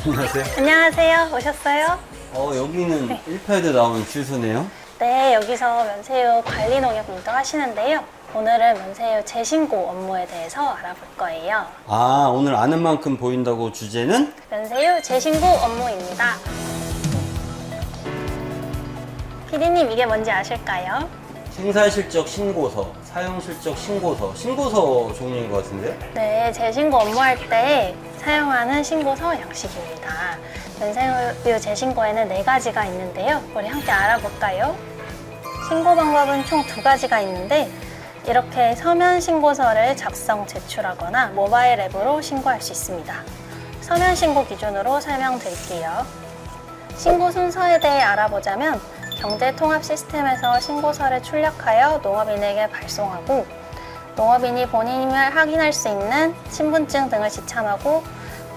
안녕하세요. 안녕하세요. 오셨어요? 여기는 1파에도 나오는 주소네요. 네, 여기서 면세유 관리 농협 운동하시는데요. 오늘은 면세유 재신고 업무에 대해서 알아볼 거예요. 아, 오늘 아는 만큼 보인다고 주제는? 면세유 재신고 업무입니다. 피디님, 이게 뭔지 아실까요? 생산실적 신고서, 사용실적 신고서, 신고서 종류인 것 같은데? 네, 재신고 업무할 때 사용하는 신고서 양식입니다. 면세유 재신고에는 4가지가 있는데요. 우리 함께 알아볼까요? 신고 방법은 총 2가지가 있는데 이렇게 서면 신고서를 작성, 제출하거나 모바일 앱으로 신고할 수 있습니다. 서면 신고 기준으로 설명드릴게요. 신고 순서에 대해 알아보자면 경제통합 시스템에서 신고서를 출력하여 농업인에게 발송하고 농업인이 본인임을 확인할 수 있는 신분증 등을 지참하고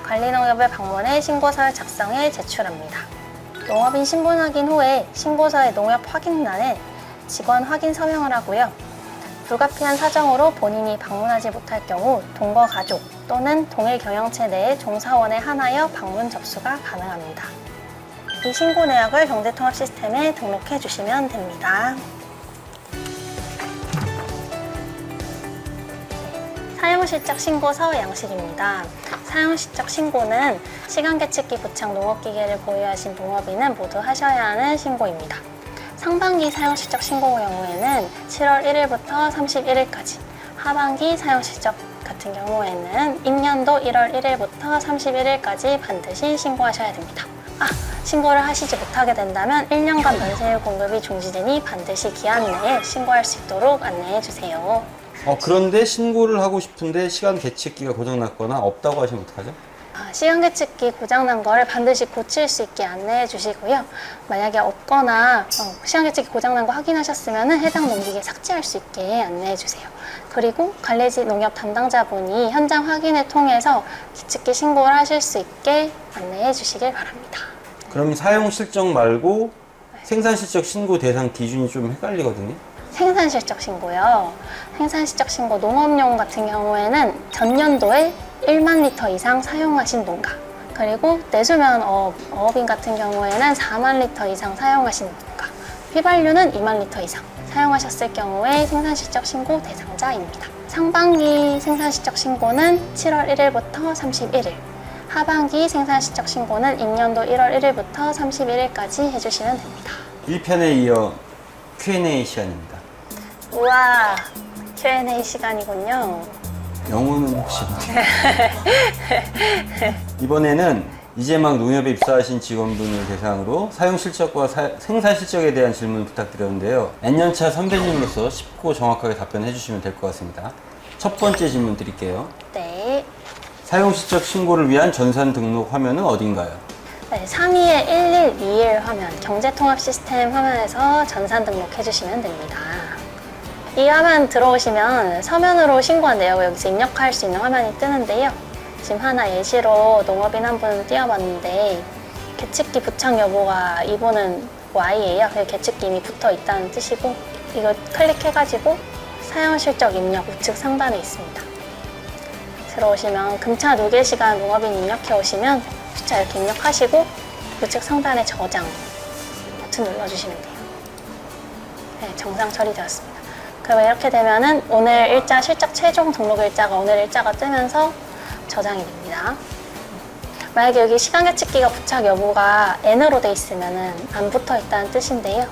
관리농협을 방문해 신고서를 작성해 제출합니다. 농업인 신분 확인 후에 신고서의 농협 확인란에 직원 확인 서명을 하고요. 불가피한 사정으로 본인이 방문하지 못할 경우 동거 가족 또는 동일 경영체 내의 종사원에 한하여 방문 접수가 가능합니다. 이 신고 내역을 경제통합 시스템에 등록해 주시면 됩니다. 사용실적 신고서 양식입니다. 사용실적 신고는 시간계측기 부착 농업기계를 보유하신 농업인은 모두 하셔야 하는 신고입니다. 상반기 사용실적 신고 경우에는 7월 1일부터 31일까지, 하반기 사용실적 같은 경우에는 임년도 1월 1일부터 31일까지 반드시 신고하셔야 됩니다. 신고를 하시지 못하게 된다면 1년간 면세유 공급이 중지되니 반드시 기한 내에 신고할 수 있도록 안내해 주세요. 그런데 신고를 하고 싶은데 시간 계측기가 고장났거나 없다고 하시면 어떡하죠? 시간 계측기 고장난 거를 반드시 고칠 수 있게 안내해 주시고요. 만약에 없거나 시간 계측기 고장난 거 확인하셨으면 해당 농기계 삭제할 수 있게 안내해 주세요. 그리고 관리지 농협 담당자분이 현장 확인을 통해서 계측기 신고를 하실 수 있게 안내해 주시길 바랍니다. 그럼 사용실적 말고 생산실적 신고 대상 기준이 좀 헷갈리거든요. 생산실적 신고요. 생산실적 신고 농업용 같은 경우에는 전년도에 1만 리터 이상 사용하신 농가, 그리고 내수면 어업인 같은 경우에는 4만 리터 이상 사용하신 농가, 휘발유는 2만 리터 이상 사용하셨을 경우에 생산실적 신고 대상자입니다. 상반기 생산실적 신고는 7월 1일부터 31일, 하반기 생산실적 신고는 임년도 1월 1일부터 31일까지 해주시면 됩니다. 1편에 이어 Q&A 시간입니다. 우와, Q&A 시간이군요. 영어는 혹시 이번에는 이제 막 농협에 입사하신 직원분을 대상으로 사용실적과 생산실적에 대한 질문을 부탁드렸는데요. N년차 선배님으로서 쉽고 정확하게 답변해 주시면 될 것 같습니다. 첫 번째 질문 드릴게요. 네. 사용실적 신고를 위한 전산 등록 화면은 어딘가요? 네, 3위의 1121 화면, 경제통합 시스템 화면에서 전산 등록해 주시면 됩니다. 이 화면 들어오시면 서면으로 신고한 내역을 여기서 입력할 수 있는 화면이 뜨는데요. 지금 하나 예시로 농업인 한 분 띄워봤는데 계측기 부착 여부가 이분은 Y예요. 계측기 이미 붙어 있다는 뜻이고, 이거 클릭해가지고 사용실적 입력 우측 상단에 있습니다. 들어오시면 금차 누계 시간 농업인 입력해 오시면 숫자 이렇게 입력하시고 우측 상단에 저장 버튼 눌러주시면 돼요. 네, 정상 처리되었습니다. 그러면 이렇게 되면은 오늘 일자 실적 최종 등록 일자가 오늘 일자가 뜨면서 저장이 됩니다. 만약에 여기 시간 계측기가 부착 여부가 N으로 돼 있으면은 안 붙어 있다는 뜻인데요.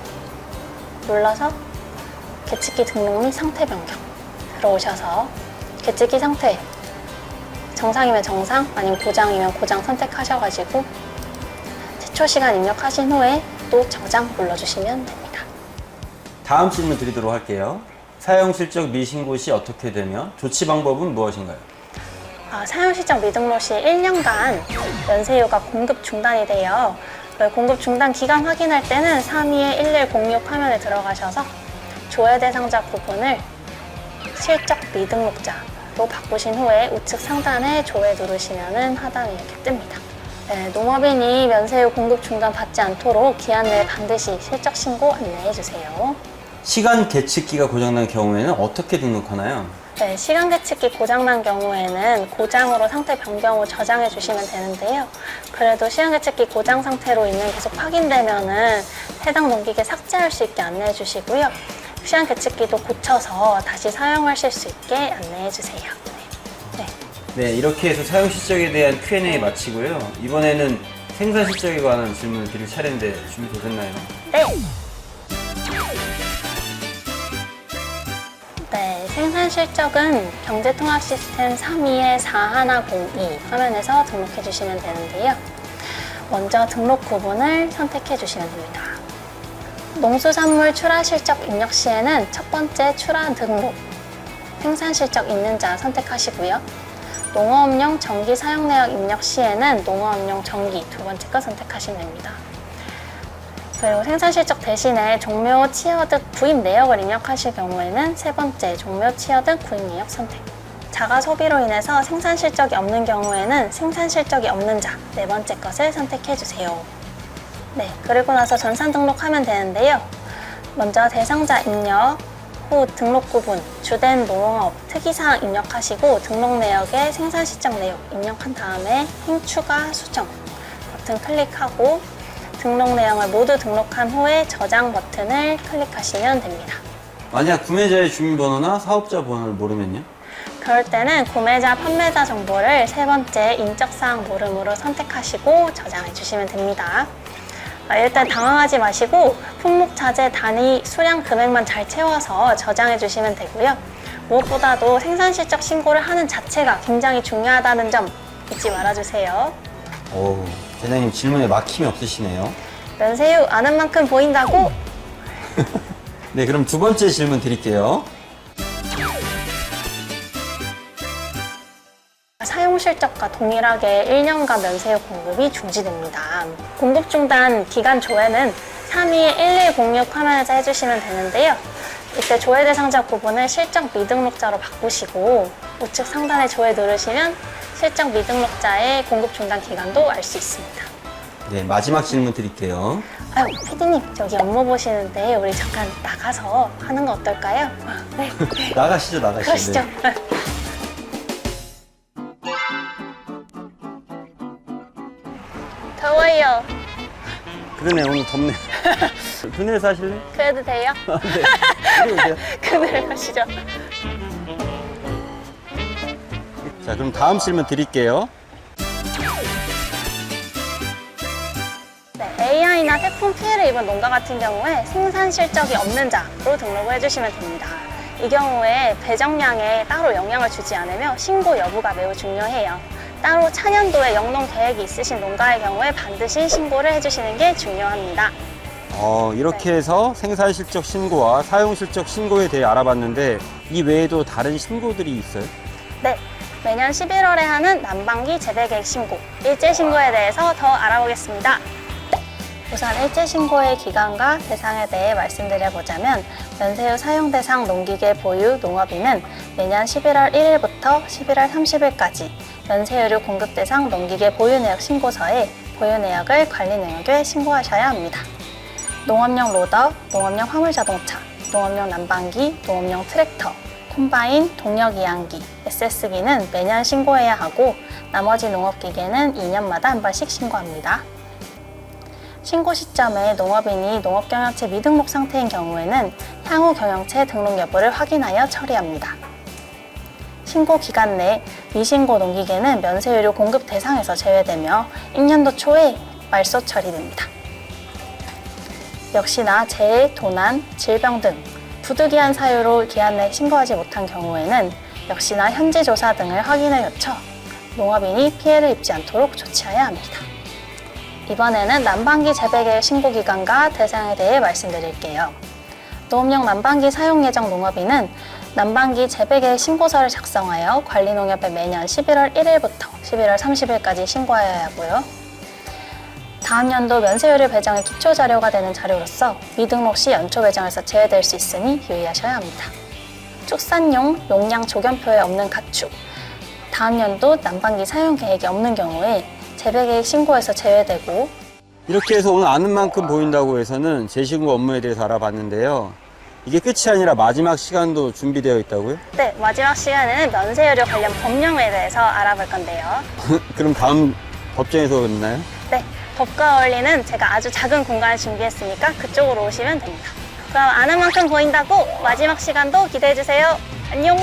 눌러서 계측기 등록 및 상태 변경 들어오셔서 계측기 상태 정상이면 정상, 아니면 고장이면 고장 선택하셔가지고 최초 시간 입력하신 후에 또 저장 눌러주시면 됩니다. 다음 질문 드리도록 할게요. 사용실적 미신고 시 어떻게 되며 조치 방법은 무엇인가요? 사용실적 미등록 시 1년간 면세유가 공급 중단이 돼요. 공급 중단 기간 확인할 때는 3위의 1106 화면에 들어가셔서 조회 대상자 부분을 실적 미등록자로 바꾸신 후에 우측 상단에 조회 누르시면 하단에 이렇게 뜹니다. 네, 농업인이 면세유 공급 중단 받지 않도록 기한 내에 반드시 실적 신고 안내해 주세요. 시간 계측기가 고장난 경우에는 어떻게 등록하나요? 네, 시간 계측기 고장난 경우에는 고장으로 상태 변경 후 저장해 주시면 되는데요. 그래도 시간 계측기 고장 상태로 있는 계속 확인되면은 해당 농기계 삭제할 수 있게 안내해 주시고요. 시간 계측기도 고쳐서 다시 사용하실 수 있게 안내해 주세요. 네. 네, 이렇게 해서 사용 실적에 대한 Q&A 마치고요. 이번에는 생산 실적에 관한 질문을 드릴 차례인데 준비되셨나요? 네. 네, 생산 실적은 경제통합 시스템 32-4102 화면에서 등록해 주시면 되는데요. 먼저 등록 구분을 선택해 주시면 됩니다. 농수산물 출하 실적 입력 시에는 첫 번째 출하 등록, 생산 실적 있는 자 선택하시고요. 농어업용 전기 사용 내역 입력 시에는 농어업용 전기 두 번째 거 선택하시면 됩니다. 그리고 생산 실적 대신에 종묘 치여득 구입 내역을 입력하실 경우에는 세 번째 종묘 치여득 구입 내역 선택. 자가 소비로 인해서 생산 실적이 없는 경우에는 생산 실적이 없는 자 네 번째 것을 선택해 주세요. 네, 그리고 나서 전산 등록하면 되는데요. 먼저 대상자 입력, 후 등록 구분, 주된 농업, 특이사항 입력하시고 등록 내역에 생산 실적 내역 입력한 다음에 행 추가 수정 버튼 클릭하고 등록 내용을 모두 등록한 후에 저장 버튼을 클릭하시면 됩니다. 만약 구매자의 주민번호나 사업자 번호를 모르면요? 그럴 때는 구매자, 판매자 정보를 세 번째 인적사항 모름으로 선택하시고 저장해 주시면 됩니다. 일단 당황하지 마시고 품목 자재 단위 수량 금액만 잘 채워서 저장해 주시면 되고요. 무엇보다도 생산 실적 신고를 하는 자체가 굉장히 중요하다는 점 잊지 말아주세요. 오, 대장님 질문에 막힘이 없으시네요. 면세유 아는 만큼 보인다고? 네, 그럼 두 번째 질문 드릴게요. 사용 실적과 동일하게 1년간 면세유 공급이 중지됩니다. 공급 중단 기간 조회는 321106 화면에서 해주시면 되는데요. 이때 조회 대상자 구분을 실적 미등록자로 바꾸시고 우측 상단에 조회 누르시면 실적 미등록자의 공급 중단 기간도 알 수 있습니다. 네, 마지막 질문 드릴게요. 아유, 피디님 저기 업무 보시는데 우리 잠깐 나가서 하는 거 어떨까요? 네. 나가시죠, 나가시죠. 그러시죠. 네. 더워요. 그러네, 오늘 덥네. 그늘에서 하실래? 그래도 돼요? 네. 이리 오세요. 그대로 가시죠. 자, 그럼 다음 질문 드릴게요. 네, AI나 태풍 피해를 입은 농가 같은 경우에 생산 실적이 없는 자로 등록을 해주시면 됩니다. 이 경우에 배정량에 따로 영향을 주지 않으며 신고 여부가 매우 중요해요. 따로 차년도에 영농 계획이 있으신 농가의 경우에 반드시 신고를 해주시는 게 중요합니다. 이렇게 해서 생산 실적 신고와 사용 실적 신고에 대해 알아봤는데 이 외에도 다른 신고들이 있어요? 네, 매년 11월에 하는 난방기 재배계획 신고, 일제 신고에 대해서 더 알아보겠습니다. 우선 일제 신고의 기간과 대상에 대해 말씀드려보자면 면세유 사용 대상 농기계 보유 농업인은 매년 11월 1일부터 11월 30일까지 면세유류 공급 대상 농기계 보유 내역 신고서에 보유 내역을 관리 내역에 신고하셔야 합니다. 농업용 로더, 농업용 화물자동차, 농업용 난방기, 농업용 트랙터, 콤바인, 동력이양기, SS기는 매년 신고해야 하고 나머지 농업기계는 2년마다 한 번씩 신고합니다. 신고 시점에 농업인이 농업경영체 미등록 상태인 경우에는 향후 경영체 등록 여부를 확인하여 처리합니다. 신고 기간 내 미신고 농기계는 면세유류 공급 대상에서 제외되며 1년도 초에 말소 처리됩니다. 역시나 재해, 도난, 질병 등 부득이한 사유로 기한 내 신고하지 못한 경우에는 역시나 현지 조사 등을 확인을 거쳐 농업인이 피해를 입지 않도록 조치해야 합니다. 이번에는 난방기 재배계획 신고 기간과 대상에 대해 말씀드릴게요. 농업용 난방기 사용 예정 농업인은 난방기 재배계획 신고서를 작성하여 관리농협에 매년 11월 1일부터 11월 30일까지 신고하여야 하고요. 다음 연도 면세율 배정의 기초 자료가 되는 자료로서 미등록 시 연초 배정에서 제외될 수 있으니 유의하셔야 합니다. 축산용 용량 조견표에 없는 가축, 다음 연도 난방기 사용 계획이 없는 경우에 재배계획 신고에서 제외되고 이렇게 해서 오늘 아는 만큼 보인다고 해서는 재신고 업무에 대해서 알아봤는데요. 이게 끝이 아니라 마지막 시간도 준비되어 있다고요? 네, 마지막 시간에는 면세의료 관련 법령에 대해서 알아볼 건데요. 그럼 다음 법정에서 만나요? 네, 법과 원리는 제가 아주 작은 공간을 준비했으니까 그쪽으로 오시면 됩니다. 그럼 아는 만큼 보인다고 마지막 시간도 기대해주세요. 안녕!